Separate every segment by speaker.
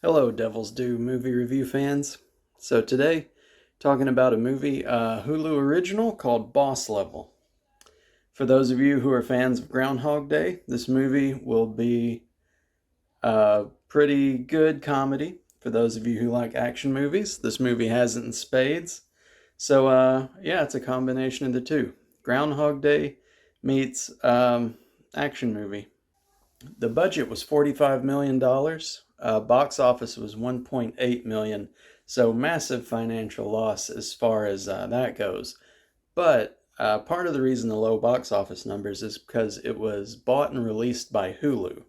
Speaker 1: Hello, Devil's Due movie review fans. So today, talking about a movie, Hulu original called Boss Level. For those of you who are fans of Groundhog Day, this movie will be a pretty good comedy. For those of you who like action movies, this movie has it in spades. So yeah, it's a combination of the two. Groundhog Day meets action movie. The budget was $45 million. Box office was 1.8 million. So massive financial loss as far as that goes. But part of the reason the low box office numbers is because it was bought and released by Hulu.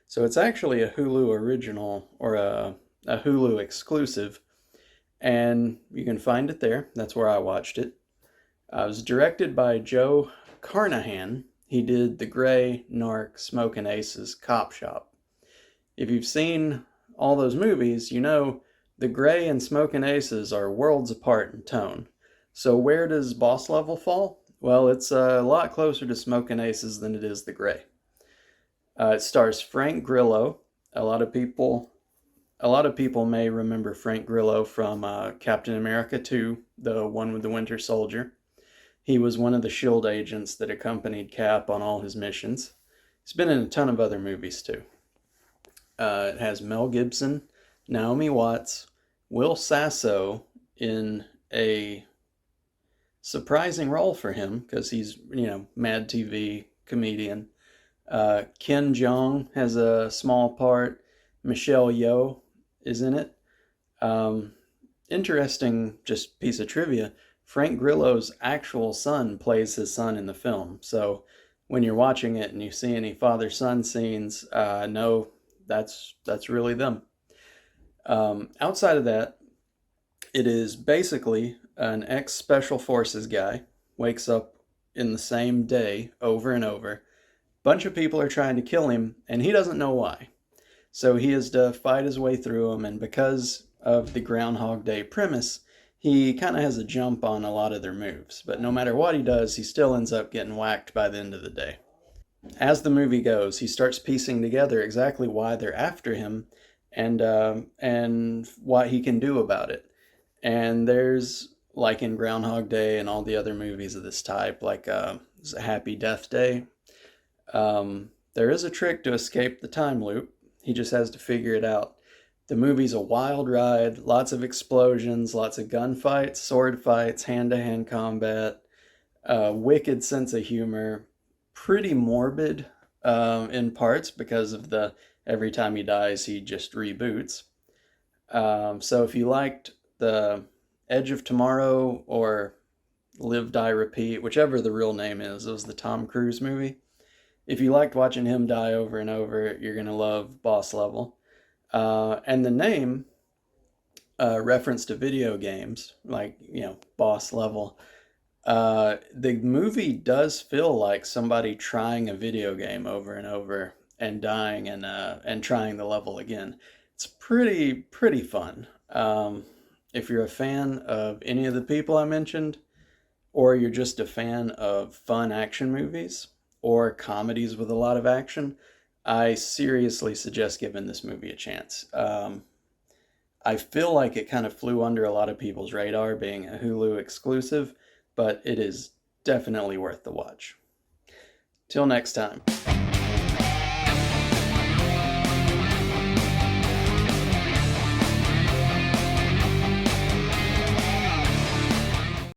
Speaker 1: So it's actually a Hulu original or a Hulu exclusive. And you can find it there. That's where I watched it. It was directed by Joe Carnahan. He did The Grey, Narc, Smokin' Aces, Cop Shop. If you've seen all those movies, you know The Grey and Smokin' Aces are worlds apart in tone. So where does Boss Level fall? Well, it's a lot closer to Smokin' Aces than it is The Grey. It stars Frank Grillo. A lot of people may remember Frank Grillo from Captain America 2, the one with the Winter Soldier. He was one of the S.H.I.E.L.D. agents that accompanied Cap on all his missions. He's been in a ton of other movies too. It has Mel Gibson, Naomi Watts, Will Sasso in a surprising role for him because he's, Mad TV comedian. Ken Jeong has a small part. Michelle Yeoh is in it. Interesting just piece of trivia. Frank Grillo's actual son plays his son in the film. So when you're watching it and you see any father-son scenes, no, that's really them. Outside of that, it is basically an ex-Special Forces guy, wakes up in the same day over and over. Bunch of people are trying to kill him, and he doesn't know why. So he has to fight his way through them, and because of the Groundhog Day premise, he kind of has a jump on a lot of their moves. But no matter what he does, he still ends up getting whacked by the end of the day. As the movie goes, he starts piecing together exactly why they're after him and what he can do about it. And there's, like in Groundhog Day and all the other movies of this type, like Happy Death Day, there is a trick to escape the time loop. He just has to figure it out. The movie's a wild ride, lots of explosions, lots of gunfights, sword fights, hand-to-hand combat, wicked sense of humor, pretty morbid in parts because of the every time he dies he just reboots. So if you liked the Edge of Tomorrow or Live, Die, Repeat, whichever the real name is, it was the Tom Cruise movie. If you liked watching him die over and over, you're going to love Boss Level. And the name, reference to video games, like, Boss Level. The movie does feel like somebody trying a video game over and over and dying and trying the level again. It's pretty fun. If you're a fan of any of the people I mentioned, or you're just a fan of fun action movies or comedies with a lot of action, I seriously suggest giving this movie a chance. I feel like it kind of flew under a lot of people's radar being a Hulu exclusive, but it is definitely worth the watch. Till next time.